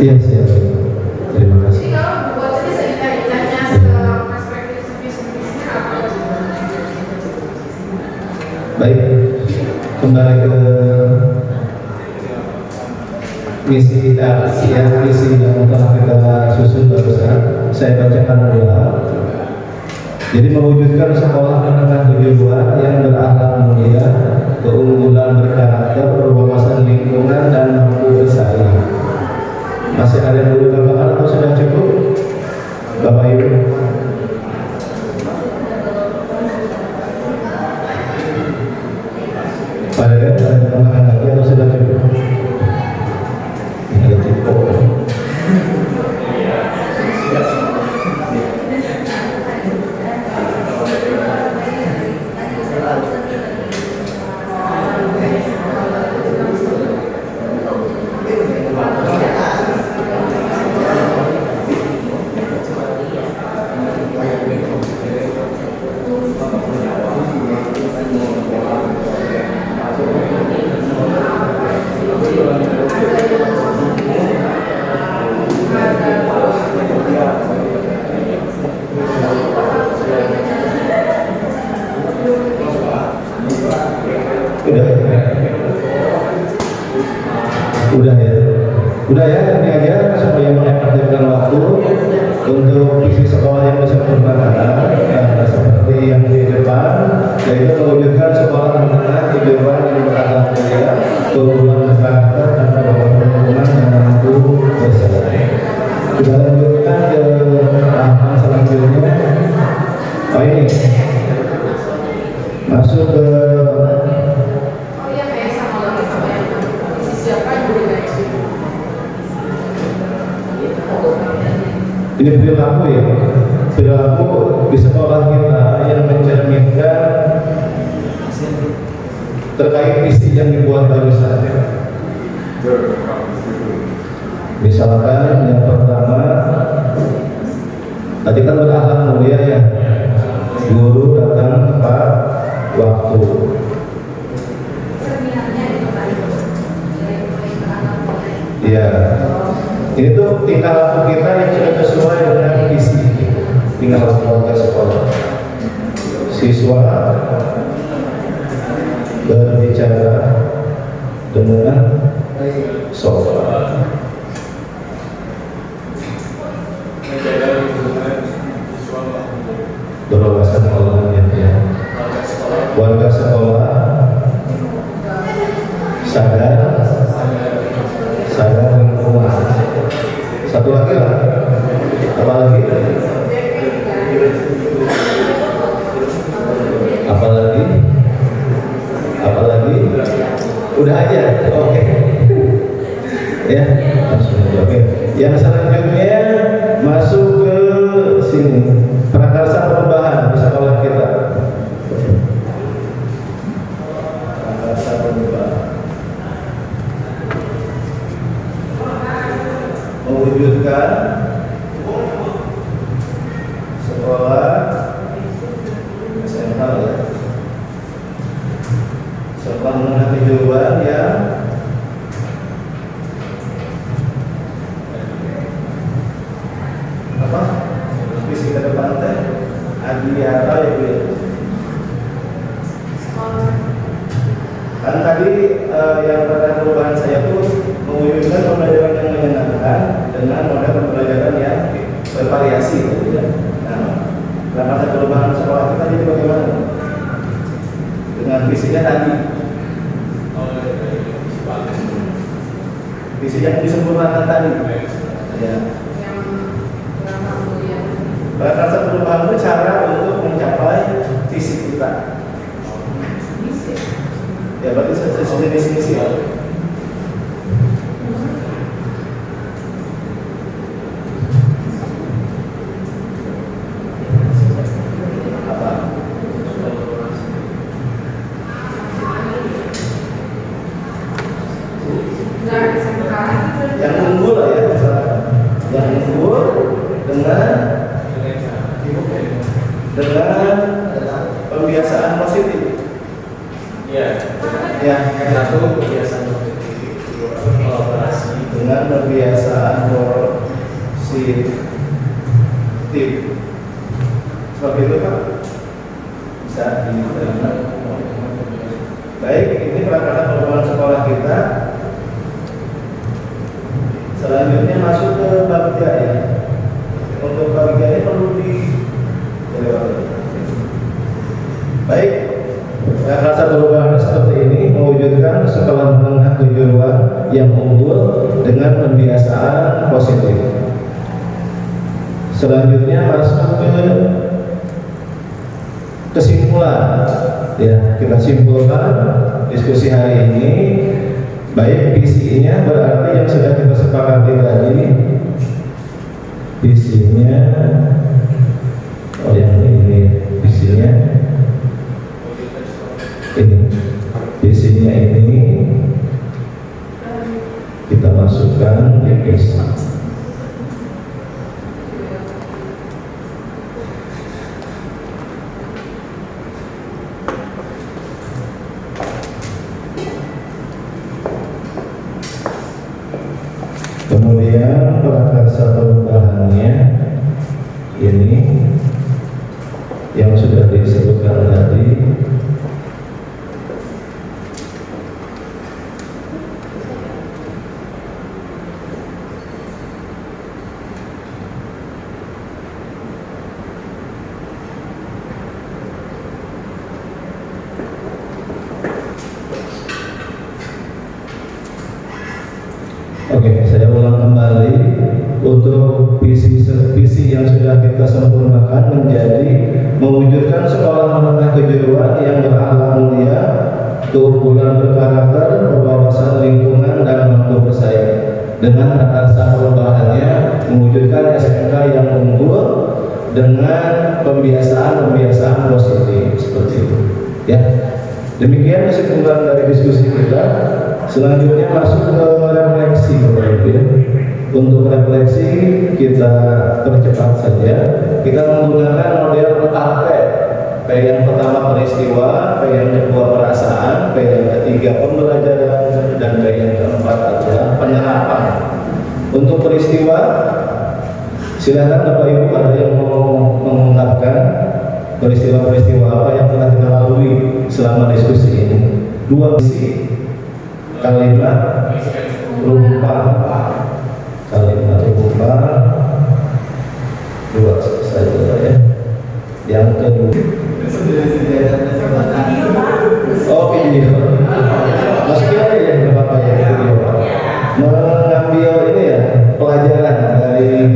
Iya, siap. Terima kasih. Jadi kalau buat tadi saya ditanya ke perspektif visi-visinya apa? Baik, kembali ke misi yang telah kita susun barusan. Saya bacakan ulang. Jadi mewujudkan sekolah menengah kejuruan yang berakhlak mulia, keunggulan berkarakter, berwawasan lingkungan dan mampu bersaing. Masih ada yang perlu tambahan atau sudah cukup, Bapak Ibu? Ada tambahan lagi atau sudah cukup? Ini cukup. Udah ya, ini aja supaya mengefektifkan waktu untuk visi sekolah yang bisa bermanfaat seperti yang di depan, yaitu mewujudkan sekolah menengah kejuruan yang berakhlak mulia, keunggulan berkarakter dan berwawasan lingkungan yang mampu bersaing. Kita lanjutkan ke tahapan selanjutnya. Oh ini masuk ke Oh iya, kayak sama lagi sama yang siapa guru kayak Ini perilaku ya, perilaku di sekolah kita yang mencerminkan terkait visi yang dibuat barusan. Misalkan yang pertama, tadi kan berakhlak mulia ya, guru datang tepat waktu. Ya, ini tuh tingkah laku kita yang sudah sesuai dengan visi tingkah laku warga sekolah. Siswa berbicara dengan sopan, berwawasan Allah ya. Warga sekolah sadar lingkungan. Satu lagi lah, apalagi udah aja, oke. Ya, langsung aja. Oke. Yang selanjutnya masuk ke sini, prakarsa perubahan di sekolah kita. Prakarsa perubahan mewujudkan sekolah SMA ya, sekolah menengah kejuruan yang apa? Visi ke depan teh adiata ya Bu. Kan tadi yang pada perubahan saya tuh mewujudkan pembelajaran yang menyenangkan dengan model pembelajaran yang bervariasi gitu ya. Nah, masa perubahan sekolah kita jadi bagaimana? Dengan visinya tadi, visi yang disempurnakan tadi ya. Prakarsa perubahan itu cara untuk mencapai visi kita. Ya berarti sejenis misi ya. Apa? Yang unggul lah ya, misalnya. Yang unggul dengan pembiasaan positif. Ya, satu kebiasaan positif, kolaborasi dengan kebiasaan positif. Seperti itu Pak, bisa diterima. Baik, ini prakarsa perubahan sekolah kita. Selanjutnya masuk ke bab 3 ya. Untuk bab 3 ini perlu dilewati. Baik, prakarsa perubahan seperti ini mewujudkan sekolah menengah kejuruan yang unggul dengan pembiasaan positif. Selanjutnya masuk ke kesimpulan. Ya, kita simpulkan diskusi hari ini. Baik, visinya berarti yang sudah kita sepakati tadi. Visinya, oh yang ini visinya. Visinya ini kita masukkan di visi. Kemudian prakarsa perubahannya ini yang sudah disebutkan tadi. Oke, saya ulang kembali untuk visi yang sudah kita sempurnakan menjadi mewujudkan sekolah menengah kejuruan yang berakhlak mulia, keunggulan berkarakter, berwawasan lingkungan dan mampu bersaing. Dengan prakarsa perubahannya mewujudkan SMK yang unggul dengan pembiasaan positif seperti itu. Ya, demikian kesimpulan dari diskusi kita. Selanjutnya masuk ke refleksi, Bapak Ibu ya. Untuk refleksi kita percepat saja. Kita menggunakan model 4P. P yang pertama peristiwa, P yang kedua perasaan, P yang ketiga pembelajaran, dan P yang keempat adalah penerapan. Untuk peristiwa, silakan Bapak Ibu ada yang mau mengungkapkan peristiwa-peristiwa apa yang telah kita lalui selama diskusi ini. 2 misi, kalimat rupa, kalimat rupa 2 saja ya. Yang kedua, oh video, masukin aja ya Bapak ya video. Mengambil ini ya pelajaran dari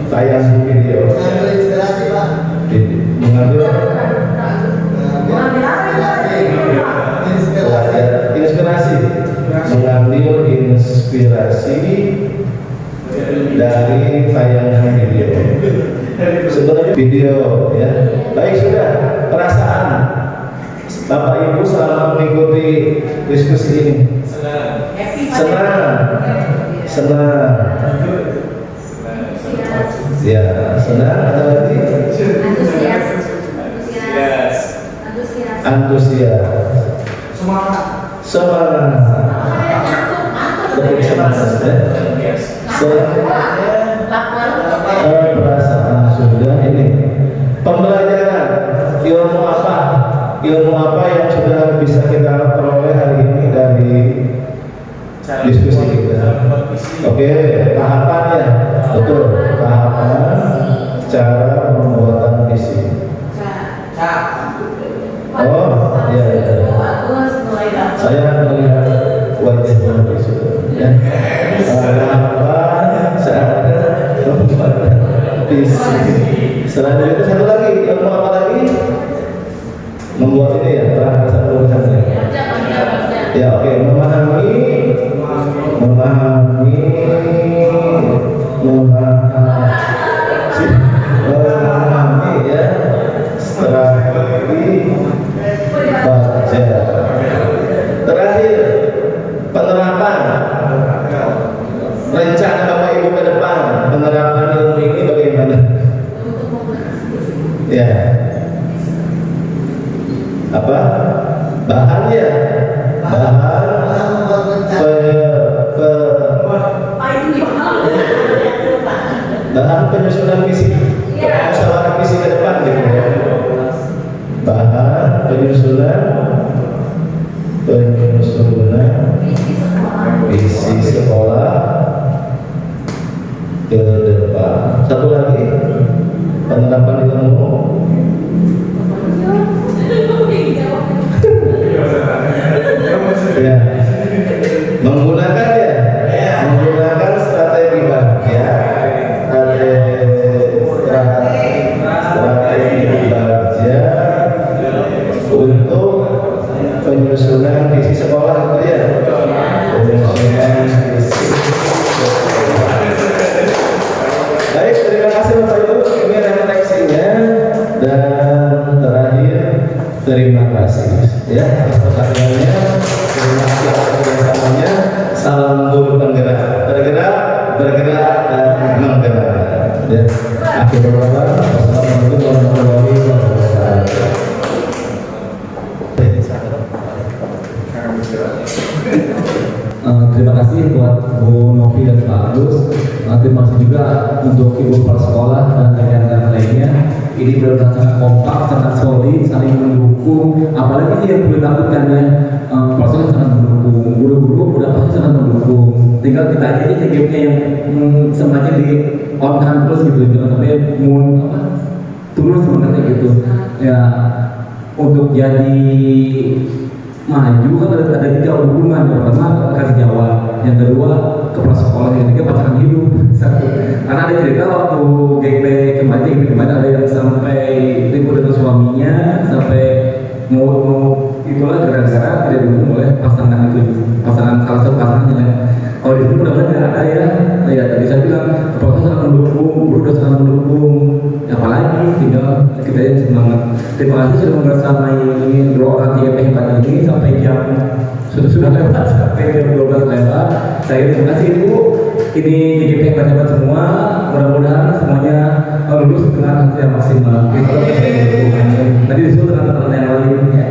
tayang video. Mengambil inspirasi, mengambil inspirasi dari tayangan video. Sebenarnya video ya. Baik, sudah. Perasaan Bapak Ibu selama mengikuti diskusi ini. Senang. Ya, senang. Ada lagi? Antusias. Semangat. Lebih semangat ya. Perasaan sudah ini. Pembelajaran ilmu apa yang sudah bisa kita peroleh hari ini dari diskusi kita. Oke, tahapan ya, betul. Tahapan cara pembuatan visi. Oh, iya. Saya melihat wajahnya besok. Ya. Tahapan cara pembuatan visi. Selanjutnya itu satu lagi, ilmu apa lagi? Membuat ini ya, perasaan tulisannya. Ya, oke, memahami ya, strategi baca. Terakhir, penerapan. Rencana Bapak Ibu ke depan, penerapan ilmu ini bagaimana? Ya. Apa? Bahannya? Bahan penyusunan visi, musyawarah visi ke depan gitu ya. Bahan penyusunan visi sekolah ke depan. Satu lagi, penerapan ilmu. Ya, menggunakan strategi bahagia, strategi bahagia untuk penyusunan visi sekolah gitu ya. Penyusunan visi. Baik, terima kasih Bapak Ibu. Ini refleksinya, dan terakhir terima kasih ya atas perhatiannya. Terima kasih atas kerjasamanya. Salam guru penggerak, bergerak dan menggerak. Ya, akhirul kalam. Wassalamualaikum warahmatullahi wabarakatuh. Terima kasih buat Bu Novi dan Pak Agus. Terima kasih juga untuk Ibu Kepala Sekolah dan rekan-rekan lainnya. Ini benar-benar sangat kompak, sangat solid, saling mendukung. Apalagi yang perlu dilakukan ya, Kepala Sekolah sangat mendukung, guru-guru udah pasti sangat mendukung. Tinggal kita aja TGP yang semacam di on-hand terus gitu, jangan sampai turun sebenarnya gitu. Ya, untuk jadi maju kan ada 3 hubungan. Pertama kasih jawab, yang kedua kepala sekolah, yang ketiga pasangan hidup. Karena ada cerita waktu GP kemarin ada yang sampai ribut dengan suaminya, sampai mau itulah gara-gara tidak didukung oleh pasangan itu, pasangan salah satu pasangannya. Kalau di sini mudah-mudahan nggak ada ya. Ya tadi saya bilang Bapak sangat mendukung, guru sudah sangat mendukung. Apalagi tinggal kita yang semangat. Terima kasih sudah membersamai dua orang TGP hebat ini sampai jam sudah lewat sampai jam 12 lewat. Saya terima kasih Ibu. Ini TGP hebat semua. Mudah-mudahan semuanya lulus dengan hasil yang maksimal. Nanti disuruh dengan teman-teman yang lain ya.